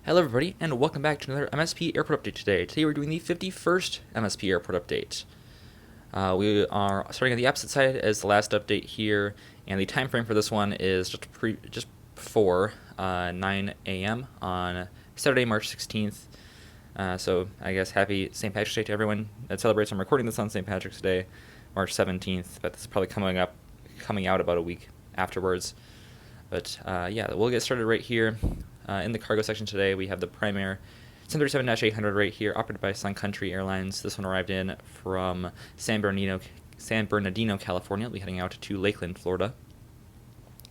Hello everybody, and welcome back to another MSP Airport Update today. Today we're doing the 51st MSP Airport Update. We are starting on the opposite side as the last update here, and the time frame for this one is just before 9 a.m. on Saturday, March 16th. So I guess happy St. Patrick's Day to everyone that celebrates. I'm recording this on St. Patrick's Day, March 17th, but this is probably coming out about a week afterwards. But yeah, we'll get started right here. In the cargo section today, we have the Primair 737-800 right here, operated by Sun Country Airlines. This one arrived in from San Bernardino, California. It'll be heading out to Lakeland, Florida.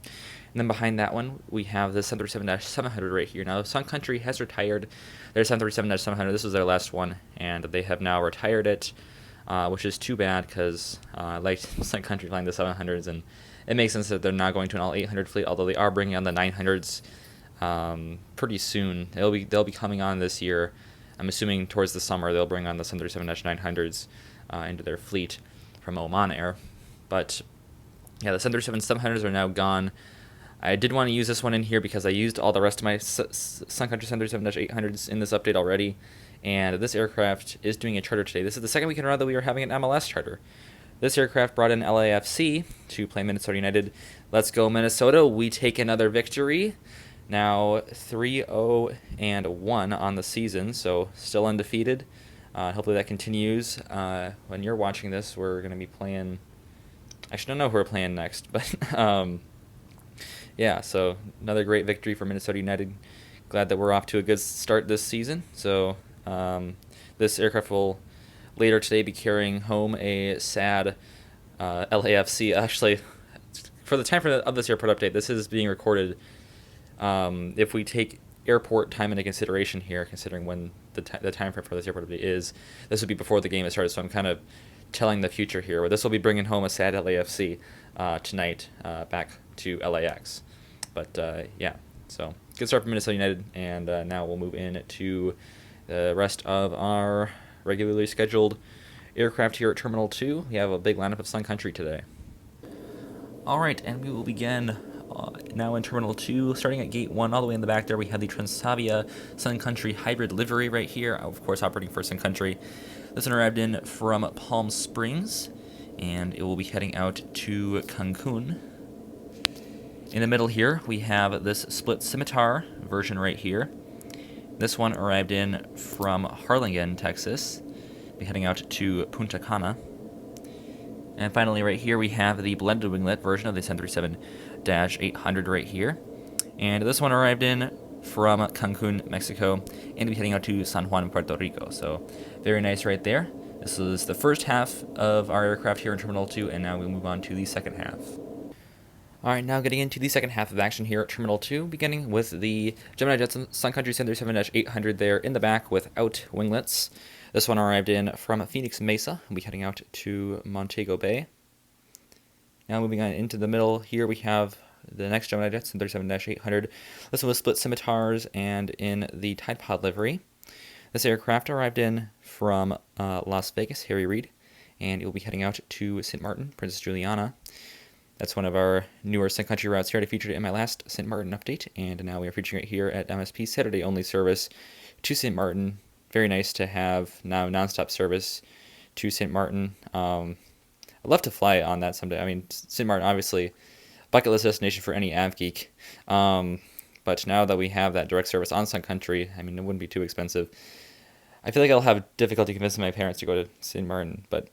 And then behind that one, we have the 737-700 right here. Now, Sun Country has retired their 737-700. This was their last one, and they have now retired it, which is too bad because I like Sun Country flying the 700s, and it makes sense that they're not going to an all-800 fleet, although they are bringing on the 900s pretty soon. They'll be coming on this year. I'm assuming towards the summer they'll bring on the 737-900s into their fleet from Oman Air. But yeah, the 737-700s are now gone. I did want to use this one in here because I used all the rest of my Sun Country 737-800s in this update already, and this aircraft is doing a charter today. This is the second week in a row that we are having an MLS charter. This aircraft brought in LAFC to play Minnesota United. Let's go Minnesota. We take another victory. Now 3-0-1 on the season, so still undefeated. Hopefully that continues. When you're watching this, we're going to be playing... Actually, I don't know who we're playing next, but yeah, so another great victory for Minnesota United. Glad that we're off to a good start this season. So this aircraft will later today be carrying home a sad LAFC. Actually, for the time of this airport update, this is being recorded. If we take airport time into consideration here, considering when the time frame for this airport update is, this would be before the game has started, so I'm kind of telling the future here, where this will be bringing home a sad LAFC tonight back to LAX. But yeah, so good start for Minnesota United, and now we'll move in to the rest of our regularly scheduled aircraft here at Terminal 2. We have a big lineup of Sun Country today. Alright, and we will begin now in Terminal 2, starting at Gate 1, all the way in the back there, we have the Transavia Sun Country hybrid livery right here, of course operating for Sun Country. This one arrived in from Palm Springs, and it will be heading out to Cancun. In the middle here, we have this split scimitar version right here. This one arrived in from Harlingen, Texas. Be heading out to Punta Cana. And finally right here we have the blended winglet version of the 737-800 right here. And this one arrived in from Cancun, Mexico, and be heading out to San Juan, Puerto Rico. So very nice right there. This is the first half of our aircraft here in Terminal 2, and now we move on to the second half. Alright, now getting into the second half of action here at Terminal 2, beginning with the Gemini Jets Sun Country 737-800 there in the back without winglets. This one arrived in from Phoenix Mesa. We'll be heading out to Montego Bay. Now moving on into the middle here, we have the next Gemini Jets 737-800. This one was split scimitars and in the Tide Pod livery. This aircraft arrived in from Las Vegas, Harry Reid, and it will be heading out to St. Martin, Princess Juliana. That's one of our newer Sun Country routes here. I featured it in my last St. Martin update, and now we are featuring it here at MSP Saturday only service to St. Martin. Very nice to have now nonstop service to St. Martin. I'd love to fly on that someday. I mean, St. Martin, obviously, bucket list destination for any av geek. But now that we have that direct service on Sun Country, I mean, it wouldn't be too expensive. I feel like I'll have difficulty convincing my parents to go to St. Martin, but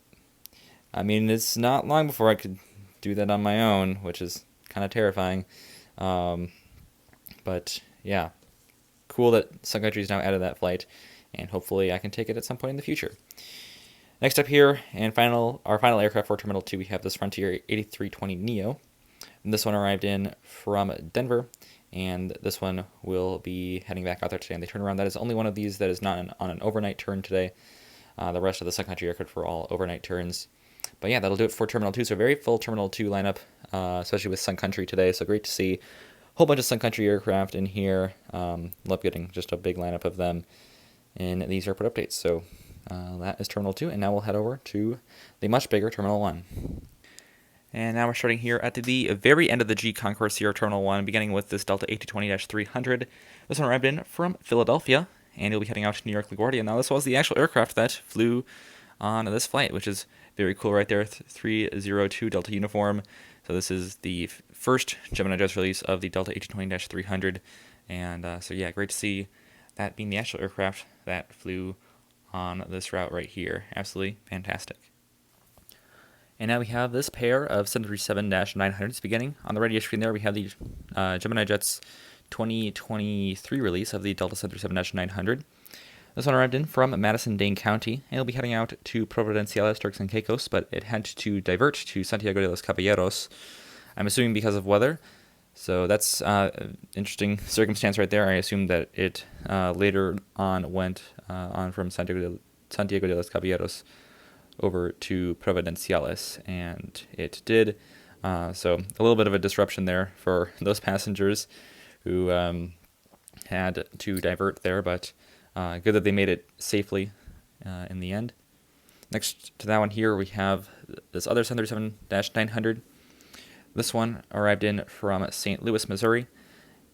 I mean, it's not long before I could do that on my own, which is kind of terrifying. But yeah, cool that Sun Country is now out of that flight, and hopefully I can take it at some point in the future. Next up here, and our final aircraft for Terminal 2, we have this Frontier 8320neo. And this one arrived in from Denver, and this one will be heading back out there today. And they turn around. That is only one of these that is not on an overnight turn today. The rest of the Sun Country aircraft were all overnight turns. But yeah, that'll do it for Terminal 2. So a very full Terminal 2 lineup, especially with Sun Country today. So great to see a whole bunch of Sun Country aircraft in here. Love getting just a big lineup of them in these airport updates. So that is Terminal 2, and now we'll head over to the much bigger Terminal 1. And now we're starting here at the very end of the G Concourse here, Terminal 1, beginning with this Delta A220-300. This one arrived in from Philadelphia, and you'll be heading out to New York LaGuardia. Now, this was the actual aircraft that flew on this flight, which is very cool right there, 302 Delta uniform. So this is the first Gemini Jets release of the Delta A220-300. And so, yeah, great to see that being the actual aircraft that flew on this route right here. Absolutely fantastic. And now we have this pair of 737-900s beginning. On the radio screen there, we have the Gemini Jets 2023 release of the Delta 737-900. This one arrived in from Madison-Dane County, and it'll be heading out to Providenciales, Turks and Caicos, but it had to divert to Santiago de los Caballeros, I'm assuming because of weather. So that's an interesting circumstance right there. I assume that it later on went on from Santiago de los Caballeros over to Providenciales, and it did. So a little bit of a disruption there for those passengers who had to divert there, but good that they made it safely in the end. Next to that one here, we have this other 737-900. This one arrived in from St. Louis, Missouri,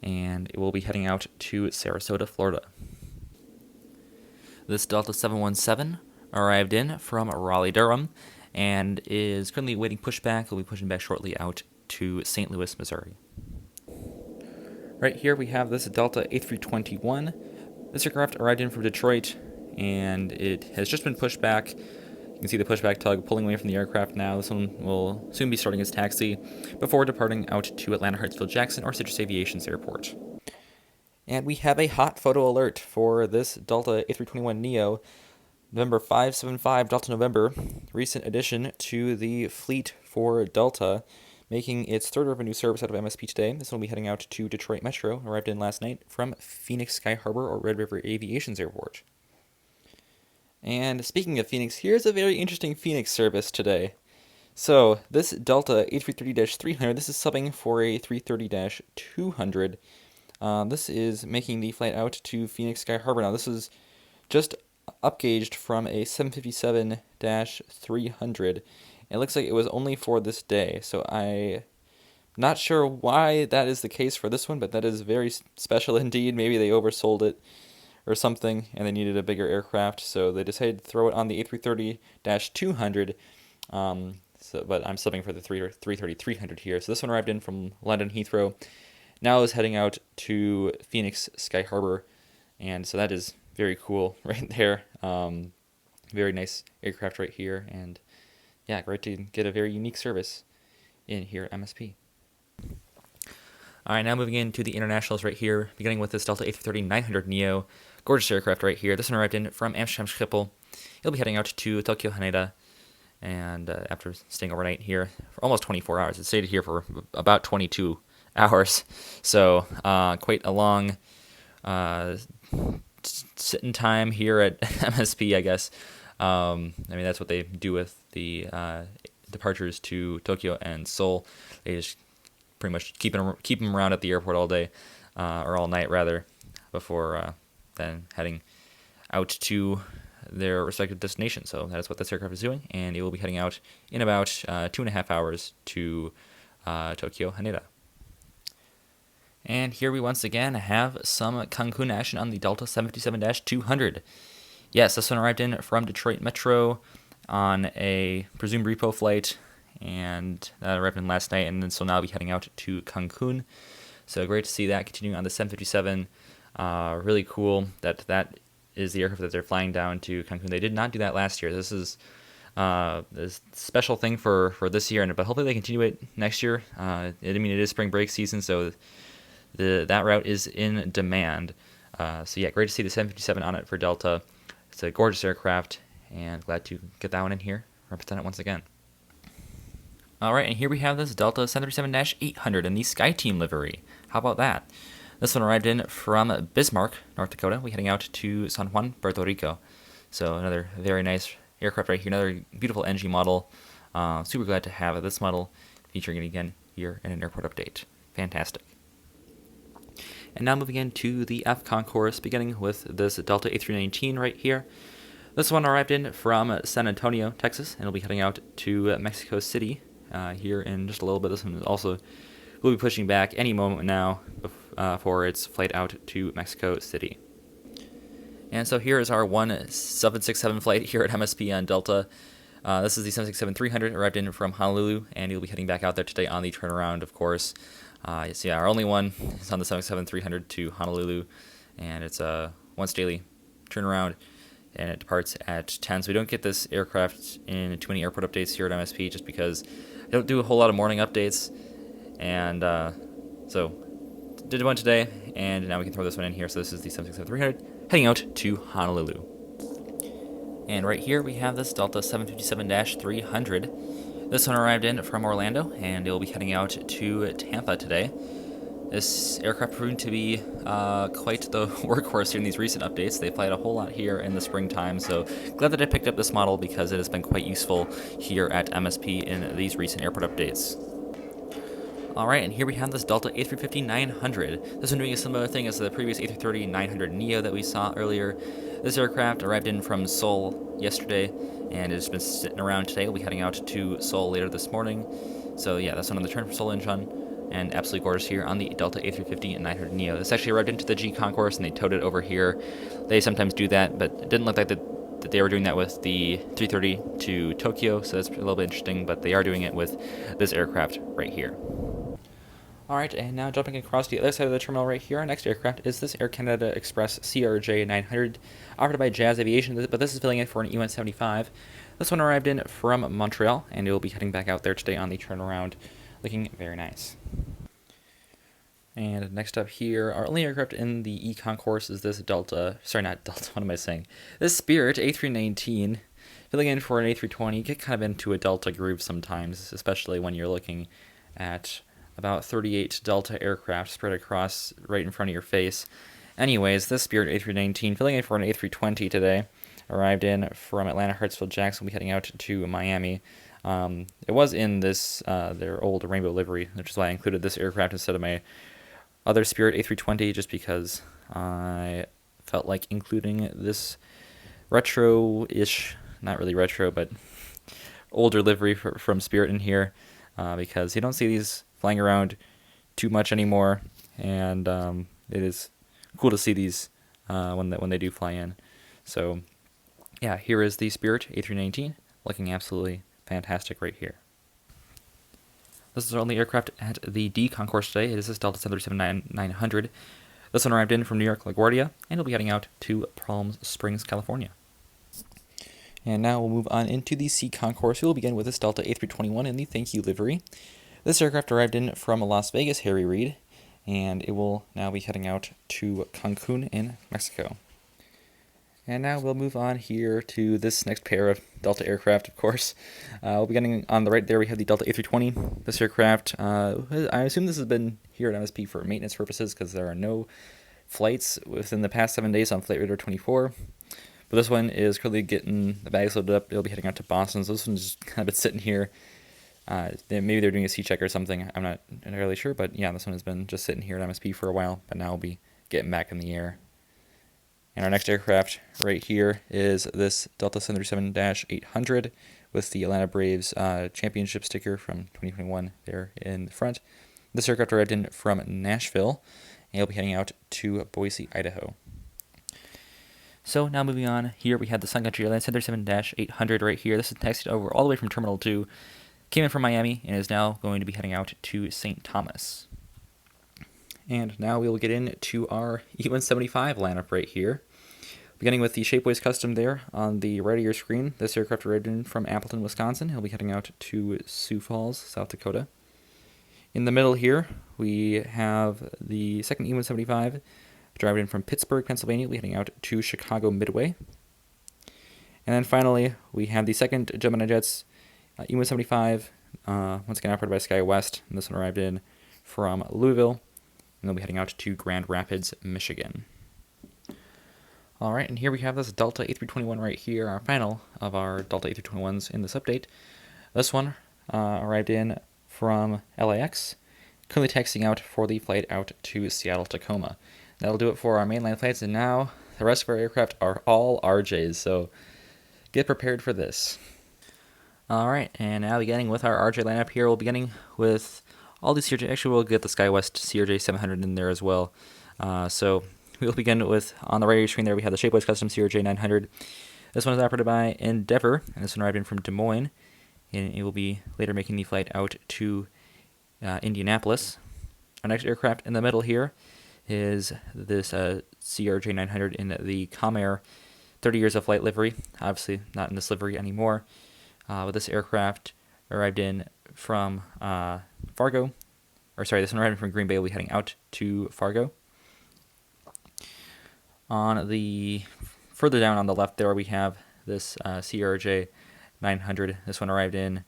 and it will be heading out to Sarasota, Florida. This Delta 717 arrived in from Raleigh, Durham, and is currently awaiting pushback. We'll be pushing back shortly out to St. Louis, Missouri. Right here we have this Delta A321. This aircraft arrived in from Detroit, and it has just been pushed back. You can see the pushback tug pulling away from the aircraft now. This one will soon be starting its taxi before departing out to Atlanta Hartsfield-Jackson or Citrus Aviation's airport. And we have a hot photo alert for this Delta A321neo. November 575, Delta November, recent addition to the fleet for Delta, making its third revenue service out of MSP today. This one will be heading out to Detroit Metro, arrived in last night from Phoenix Sky Harbor or Red River Aviation's airport. And speaking of Phoenix, here's a very interesting Phoenix service today. So, this Delta A330-300, this is subbing for a 330-200. This is making the flight out to Phoenix Sky Harbor. Now, this is just upgauged from a 757-300. It looks like it was only for this day, so I'm not sure why that is the case for this one, but that is very special indeed. Maybe they oversold it or something, and they needed a bigger aircraft, so they decided to throw it on the A330-200. But I'm subbing for the 330-300 here. So this one arrived in from London Heathrow. Now is heading out to Phoenix Sky Harbor, and so that is very cool right there. Very nice aircraft right here, and yeah, great to get a very unique service in here at MSP. All right, now moving into the internationals right here, beginning with this Delta A330-900neo. Gorgeous aircraft right here. This one arrived in from Amsterdam Schiphol. It'll be heading out to Tokyo Haneda, and after staying overnight here for almost 24 hours. It stayed here for about 22 hours, so quite a long sitting time here at MSP, I guess. I mean, that's what they do with the departures to Tokyo and Seoul. They just pretty much keep them around at the airport all day, or all night rather, before then heading out to their respective destinations. So that is what this aircraft is doing, and it will be heading out in about 2.5 hours to Tokyo Haneda. And here we once again have some Cancun action on the Delta 757-200. Yes, this one arrived in from Detroit Metro on a presumed repo flight, and that arrived in last night, and then so now be heading out to Cancun. So great to see that continuing on the 757. Really cool that is the aircraft that they're flying down to Cancun. They did not do that last year. This is this special thing for this year, but hopefully they continue it next year. It is spring break season, so that route is in demand. So yeah, great to see the 757 on it for Delta. It's a gorgeous aircraft, and glad to get that one in here, represent it once again. All right, and here we have this Delta 737-800 in the SkyTeam livery. How about that? This one arrived in from Bismarck, North Dakota. We're heading out to San Juan, Puerto Rico. So another very nice aircraft right here, another beautiful NG model. Super glad to have this model featuring it again here in an airport update. Fantastic. And now moving into the F Concourse, beginning with this Delta A319 right here. This one arrived in from San Antonio, Texas, and will be heading out to Mexico City here in just a little bit. This one also will be pushing back any moment now for its flight out to Mexico City. And so here is our 1767 flight here at MSP on Delta. This is the 767-300, arrived in from Honolulu, and you'll be heading back out there today on the turnaround, of course. So yeah, our only one is on the 767-300 to Honolulu, and it's a once daily turnaround, and it departs at 10. So we don't get this aircraft in too many airport updates here at MSP, just because I don't do a whole lot of morning updates, and so did one today, and now we can throw this one in here. So this is the 767-300 heading out to Honolulu. And right here we have this Delta 757-300. This one arrived in from Orlando, and it will be heading out to Tampa today. This aircraft proved to be quite the workhorse here in these recent updates. They fly it a whole lot here in the springtime, so glad that I picked up this model because it has been quite useful here at MSP in these recent airport updates. Alright, and here we have this Delta A350-900. This one doing a similar thing as the previous A330-900neo that we saw earlier. This aircraft arrived in from Seoul yesterday, and it's been sitting around today. We'll be heading out to Seoul later this morning. So yeah, that's one on the turn from Seoul Incheon, and absolutely gorgeous here on the Delta A350-900neo. This actually arrived into the G Concourse, and they towed it over here. They sometimes do that, but it didn't look like that they were doing that with the 330 to Tokyo, so that's a little bit interesting, but they are doing it with this aircraft right here. Alright, and now jumping across the other side of the terminal right here, our next aircraft is this Air Canada Express CRJ-900, operated by Jazz Aviation, but this is filling in for an E175. This one arrived in from Montreal, and it will be heading back out there today on the turnaround, looking very nice. And next up here, our only aircraft in the E Concourse is this this Spirit A319, filling in for an A320. You get kind of into a Delta groove sometimes, especially when you're looking at about 38 Delta aircraft spread across right in front of your face. Anyways, this Spirit A319, filling in for an A320 today, arrived in from Atlanta Hartsfield Jackson, will be heading out to Miami. It was in this their old rainbow livery, which is why I included this aircraft instead of my other Spirit A320, just because I felt like including this retro-ish, not really retro, but older livery from Spirit in here, because you don't see these flying around too much anymore, and it is cool to see these when they do fly in. So yeah, here is the Spirit A319, looking absolutely fantastic right here. This is our only aircraft at the D Concourse today. It is this Delta 737-900. This one arrived in from New York LaGuardia, and will be heading out to Palm Springs, California. And now we'll move on into the C Concourse. We'll begin with this Delta A321 in the Thank You livery. This aircraft arrived in from Las Vegas, Harry Reid, and it will now be heading out to Cancun in Mexico. And now we'll move on here to this next pair of Delta aircraft, of course. We'll be getting on the right there, we have the Delta A320. This aircraft, I assume this has been here at MSP for maintenance purposes because there are no flights within the past 7 days on Flight Radar 24. But this one is currently getting the bags loaded up. It'll be heading out to Boston, so this one's just kind of been sitting here. Maybe they're doing a C-check or something. I'm not entirely sure, but yeah, this one has been just sitting here at MSP for a while, but now we'll be getting back in the air. And our next aircraft right here is this Delta 737-800 with the Atlanta Braves championship sticker from 2021 there in the front. This aircraft arrived in from Nashville, and it'll be heading out to Boise, Idaho. So now moving on, here we have the Sun Country Airlines 737-800 right here. This is taxied over all the way from Terminal 2. Came in from Miami and is now going to be heading out to St. Thomas. And now we will get into our E175 lineup right here. Beginning with the Shapeways Custom there on the right of your screen. This aircraft arrived in from Appleton, Wisconsin. He'll be heading out to Sioux Falls, South Dakota. In the middle here, we have the second E175, which arrived in from Pittsburgh, Pennsylvania. He'll be heading out to Chicago Midway. And then finally, we have the second Gemini Jets E175, once again operated by SkyWest, and this one arrived in from Louisville, and they'll be heading out to Grand Rapids, Michigan. Alright, and here we have this Delta A321 right here, our final of our Delta A321s in this update. This one arrived in from LAX, currently taxiing out for the flight out to Seattle-Tacoma. That'll do it for our mainline flights, and now the rest of our aircraft are all RJs, so get prepared for this. All right, and now beginning with our RJ lineup here, we'll be beginning with all these CRJ. Actually, we'll get the SkyWest CRJ 700 in there as well. So we'll begin with, on the right of your screen there, we have the Shapeways Custom CRJ 900. This one is operated by Endeavor, and this one arrived in from Des Moines, and it will be later making the flight out to Indianapolis. Our next aircraft in the middle here is this CRJ 900 in the Comair 30 years of flight livery. Obviously not in this livery anymore. But this aircraft arrived in from Fargo. This one arrived from Green Bay. We'll be heading out to Fargo. On the further down on the left there, we have this CRJ 900. This one arrived in,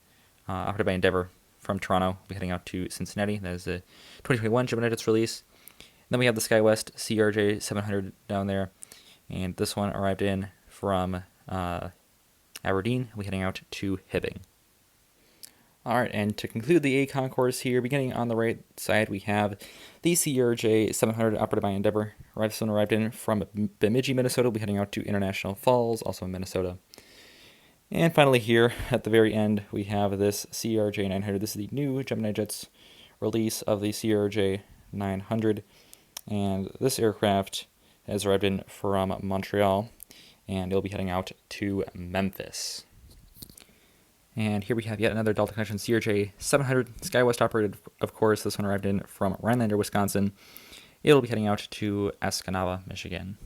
operated by Endeavor from Toronto. We'll be heading out to Cincinnati. That is a 2021 Gemini Jets release. And then we have the SkyWest CRJ 700 down there. And this one arrived in from Aberdeen. We'll be heading out to Hibbing. All right, and to conclude the A Concourse here, beginning on the right side, we have the CRJ 700 operated by Endeavor. This one arrived in from Bemidji, Minnesota. We'll be heading out to International Falls, also in Minnesota. And finally here, at the very end, we have this CRJ 900. This is the new Gemini Jets release of the CRJ 900. And this aircraft has arrived in from Montreal, and it'll be heading out to Memphis. And here we have yet another Delta Connection CRJ 700, SkyWest operated, of course. This one arrived in from Rhinelander, Wisconsin. It'll be heading out to Escanaba, Michigan.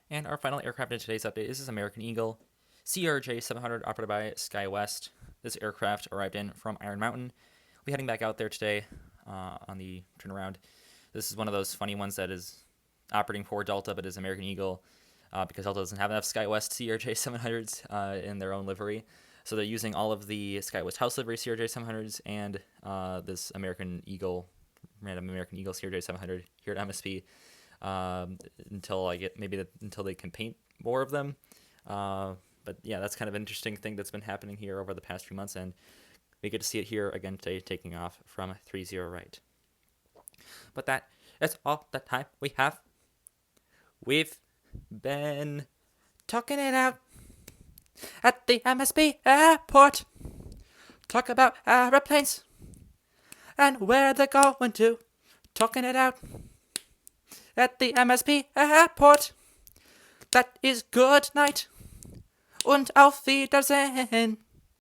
And our final aircraft in today's update is this American Eagle CRJ 700 operated by SkyWest. This aircraft arrived in from Iron Mountain. We'll be heading back out there today on the turnaround. This is one of those funny ones that is operating for Delta, but is American Eagle because Delta doesn't have enough SkyWest CRJ 700s in their own livery. So they're using all of the SkyWest House livery CRJ 700s and this random American Eagle CRJ 700 here at MSP until they can paint more of them. But yeah, that's kind of an interesting thing that's been happening here over the past few months, and we get to see it here again today, taking off from 30 right. But that is all the time we have. We've been talking it out at the MSP airport. Talk about airplanes and where they're going to. Talking it out at the MSP airport. That is good night und auf Wiedersehen.